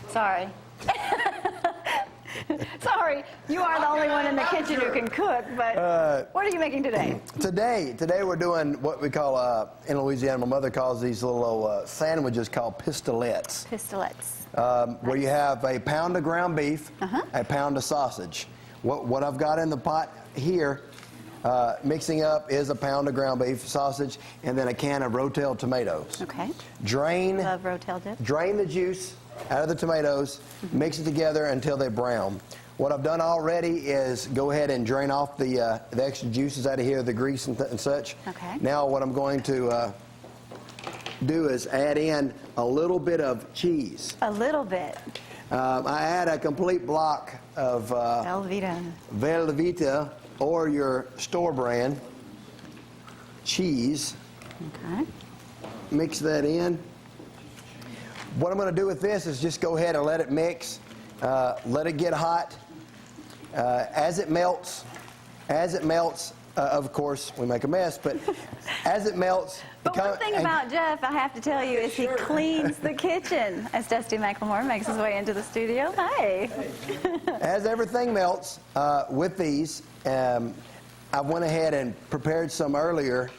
Sorry. Sorry, you are the only one in the kitchen who can cook, but what are you making today? Today we're doing what we call, in Louisiana, my mother calls these little sandwiches called pistolets. Pistolets. Where you have a pound of ground beef, a pound of sausage. What I've got in the pot here, mixing up, is a pound of ground beef, sausage, and then a can of Rotel tomatoes. Okay. Drain. Love Rotel dip. Drain the juice out of the tomatoes, mix it together until they brown. What I've done already is go ahead and drain off the extra juices out of here, the grease and such. Okay. Now what I'm going to do is add in a little bit of cheese. A little bit. I add a complete block of Velveeta. Velveeta, or your store brand cheese. Okay. Mix that in. What I'm going to do with this is just go ahead and let it mix, let it get hot. As it melts, of course, we make a mess, but as it melts... But one thing about Jeff, I have to tell you, is he cleans the kitchen as Dusty McLemore makes his way into the studio. Hi. As everything melts with these, I went ahead and prepared some earlier.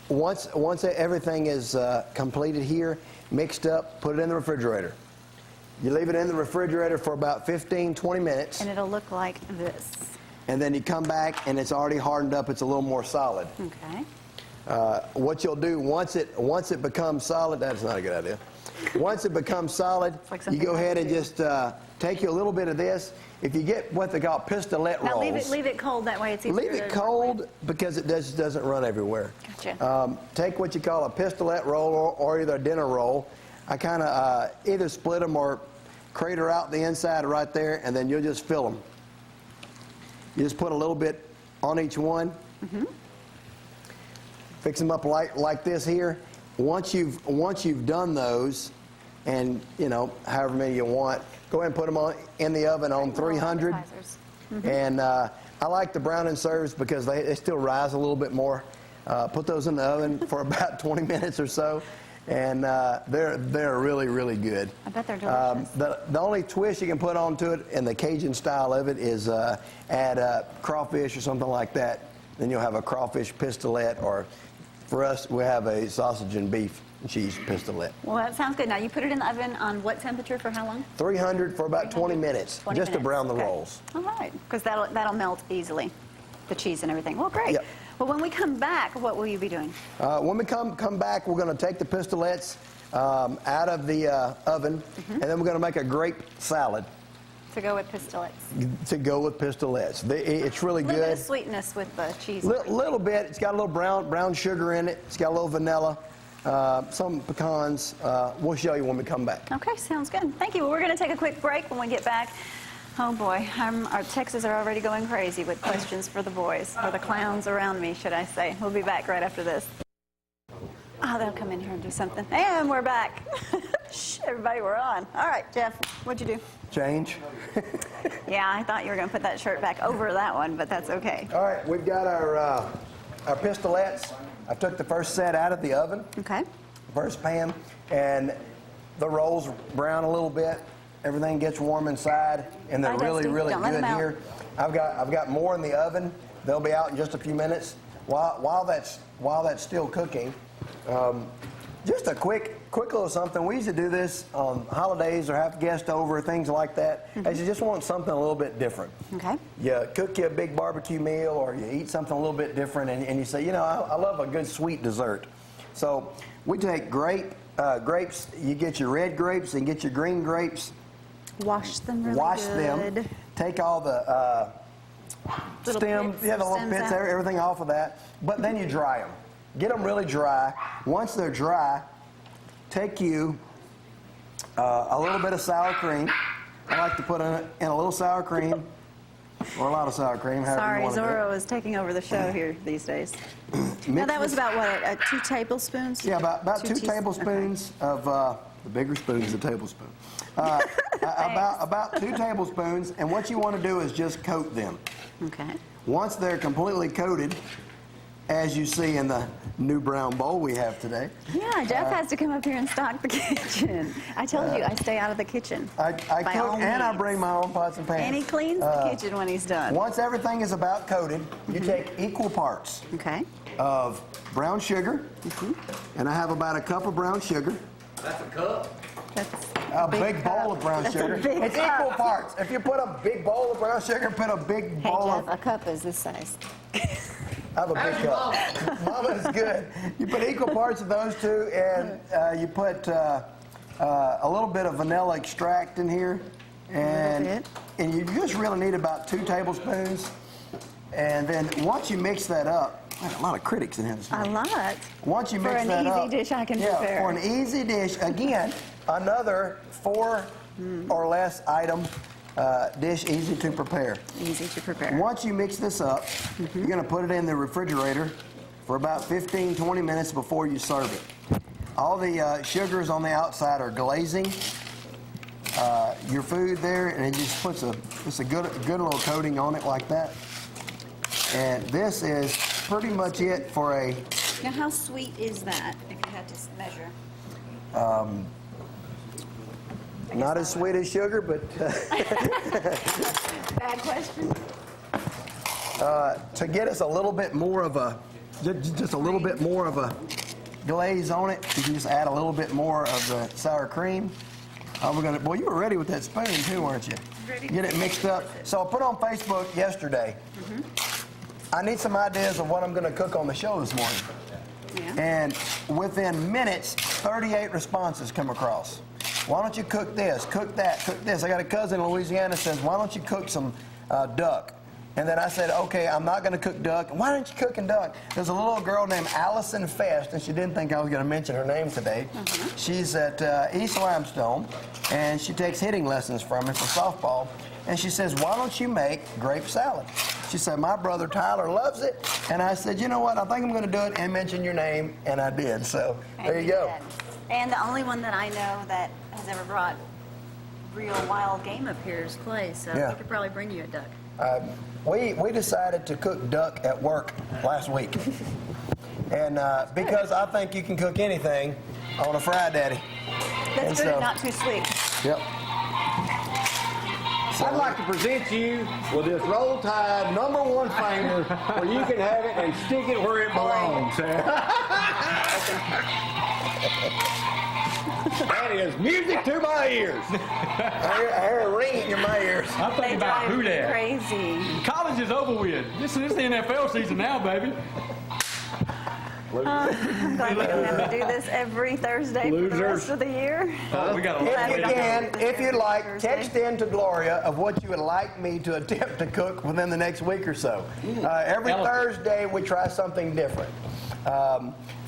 Once everything is completed here, mixed up, put it in the refrigerator. You leave it in the refrigerator for about 15-20 minutes. And it'll look like this. And then you come back and it's already hardened up. It's a little more solid. Okay. What you'll do once it becomes solid, that's not a good idea. Once it becomes solid, like you go ahead and just take you a little bit of this. If you get what they call pistolet rolls. Now leave it cold, that way it's easier. Leave it cold because it just doesn't run everywhere. Gotcha. Take what you call a pistolet roll or either a dinner roll. I kind of either split them or crater out the inside right there, and then you'll just fill them. You just put a little bit on each one. Fix them up like this here. Once you've done those, and however many you want, go ahead and put them in the oven on 300. And I like the brown and serves because they still rise a little bit more. Put those in the oven for about 20 minutes or so, and they're really, really good. I bet they're delicious. The only twist you can put onto it in the Cajun style of it is add crawfish or something like that. Then you'll have a crawfish pistolet, or for us, we have a sausage and beef and cheese pistolet. Well, that sounds good. Now, you put it in the oven on what temperature for how long? 300 for about 20 minutes, just to brown the rolls. All right, because that'll melt easily, the cheese and everything. Well, great. Yep. Well, when we come back, what will you be doing? When we come back, we're going to take the pistolets out of the oven, and then we're going to make a grape salad. To go with pistolets. To go with pistolets. It's really good. A little bit of sweetness with the cheese. Little bit. It's got a little brown sugar in it. It's got a little vanilla, some pecans. We'll show you when we come back. Okay, sounds good. Thank you. Well, we're going to take a quick break. When we get back, oh boy, our texts are already going crazy with questions for the boys, or the clowns around me, should I say. We'll be back right after this. Oh, they'll come in here and do something. And we're back. Shh, everybody, we're on. All right, Jeff, what'd you do? Change. Yeah, I thought you were going to put that shirt back over that one, but that's okay. All right, we've got our pistolets. I took the first set out of the oven. Okay. First pan, and the rolls brown a little bit. Everything gets warm inside, and they're really good here. I've got more in the oven. They'll be out in just a few minutes. While that's still cooking, just a quick little something. We used to do this on holidays or have guests over, things like that. As you just want something a little bit different. Okay. You cook you a big barbecue meal, or you eat something a little bit different, and you say, I love a good sweet dessert. So we take grapes. You get your red grapes and get your green grapes. Wash them really Wash good. them. Take all the stems, the little bits, everything off of that. But then you dry them. Get them really dry. Once they're dry, take you a little bit of sour cream. I like to put in a little sour cream, or a lot of sour cream. Sorry, Zorro is taking over the show here these days. Now that was about what, 2 tablespoons? Yeah, about 2 tablespoons of the bigger spoon is a tablespoon. About 2 tablespoons, and what you want to do is just coat them. Okay. Once they're completely coated, as you see in the new brown bowl we have today. Yeah, Jeff has to come up here and stock the kitchen. I told you, I stay out of the kitchen. I cook and I bring my own pots and pans. And he cleans the kitchen when he's done. Once everything is about coated, you take equal parts of brown sugar, and I have about a cup of brown sugar. That's a cup. That's a big bowl of brown sugar. It's equal parts. If you put a big bowl of brown sugar, put a big bowl Jeff, a cup is this size. I have a big cup. Mama is good. You put equal parts of those two, and you put a little bit of vanilla extract in here, and you just really need about 2 tablespoons. And then once you mix that up, I got a lot of critics in here this morning. A lot. Once you mix that up, for an easy dish I can prepare. For an easy dish, again, another 4 or less item dish, easy to prepare. Easy to prepare. Once you mix this up, you're going to put it in the refrigerator for about 15, 20 minutes before you serve it. All the sugars on the outside are glazing your food there, and it just puts a good little coating on it like that. And this is pretty much it for a... Now, how sweet is that, if you had to measure? Not as sweet as sugar, but... Bad question. To get us a little bit more of a... Just a little bit more of a glaze on it, you can just add a little bit more of the sour cream. We're gonna... Boy, you were ready with that spoon, too, weren't you? Ready. Get it mixed up. So I put on Facebook yesterday, I need some ideas of what I'm going to cook on the show this morning. Yeah. And within minutes, 38 responses come across. Why don't you cook this, cook that, cook this? I got a cousin in Louisiana that says, why don't you cook some duck? And then I said, okay, I'm not going to cook duck. Why don't you cook duck? There's a little girl named Allison Fest, and she didn't think I was going to mention her name today. She's at East Limestone, and she takes hitting lessons from me for softball. And she says, why don't you make grape salad? She said, my brother Tyler loves it. And I said, you know what, I think I'm going to do it and mention your name. And I did. So there you go. And the only one that I know that has ever brought real wild game up here is Clay. So we could probably bring you a duck. We decided to cook duck at work last week. And because I think you can cook anything on a Fry Daddy. That's good and not too sweet. Yep. I'd like to present you with this Roll Tide #1 finger where you can have it and stick it where it belongs. That is music to my ears. I hear a ring in my ears. I'm thinking about who that. Crazy. College is over with. This is the NFL season now, baby. I'm glad we don't have to do this every Thursday for the rest of the year. We got a If you can, if you'd like, text in to Gloria of what you would like me to attempt to cook within the next week or so. Every Thursday we try something different.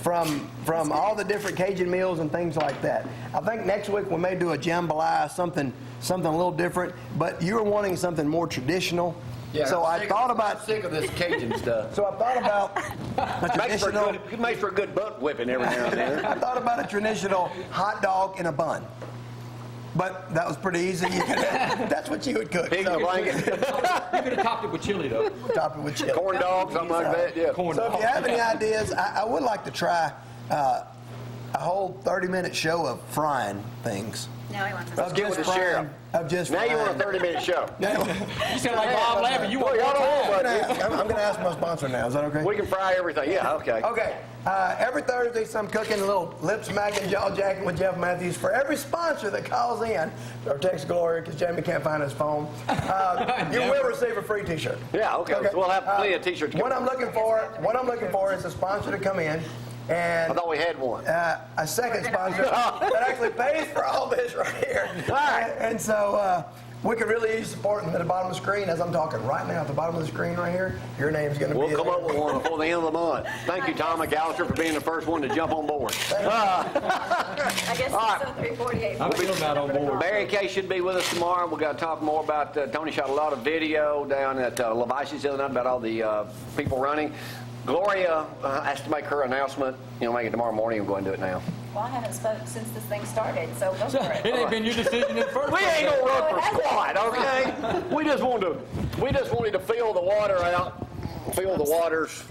From all the different Cajun meals and things like that. I think next week we may do a jambalaya, something a little different, but you were wanting something more traditional. Yeah, so I thought about... sick of this Cajun stuff. So I thought about a traditional... It makes for a good butt whipping every now and then. I thought about a traditional hot dog in a bun. But that was pretty easy. That's what you would cook. Pig in a blanket. You could have topped it with chili, though. Top it with chili. Corn dog, something like that, yeah. So if you have any ideas, I would like to try a whole 30-minute show of frying things. Now he wants Let's get with the sheriff. Of just Now frying. you want a 30-minute show. You sound like Bob Lavin. You want Y'all don't know I'm about this. going to ask my sponsor now. Is that okay? We can fry everything. Yeah, okay. Okay. Every Thursday, I'm cooking a little lip smacking, jaw jacking with Jeff Mathews. For every sponsor that calls in or texts Gloria, because Jamie can't find his phone, you will receive a free T-shirt. Yeah, okay. So we'll have plenty of T-shirts. What I'm looking for is a sponsor to come in. And I thought we had one. a second sponsor that actually pays for all this right here. All right. And so we could really use support at the bottom of the screen. As I'm talking right now at the bottom of the screen right here, your name's going to be We'll come up with one before the end of the month. Thank you, Tom McAllister, for being the first one to jump on board. I guess All it's still 3:48. I'm still not on board. Barry Kay should be with us tomorrow. We're going to talk more about, Tony shot a lot of video down at Levice's the other night about all the people running. Gloria has to make her announcement. Make it tomorrow morning. I'm going to do it now. Well, I haven't spoken since this thing started, so go for It it. ain't been your decision in the first We place. ain't gonna run for squat, okay? We just wanted to fill the water out, fill the waters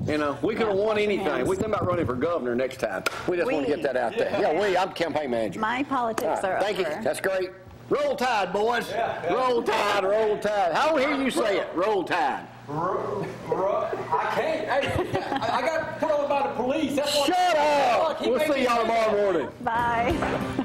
You know, we could have won anything. We think about running for governor next time. We just want to get that out there. Yeah, I'm campaign manager. My politics are Thank you. over. That's great. Roll Tide, boys. Roll Tide, Roll Tide. How do I hear you say it? Roll Tide. I can't. Hey, I got put on by the police. That's what. Shut up. We'll see y'all tomorrow morning. Bye.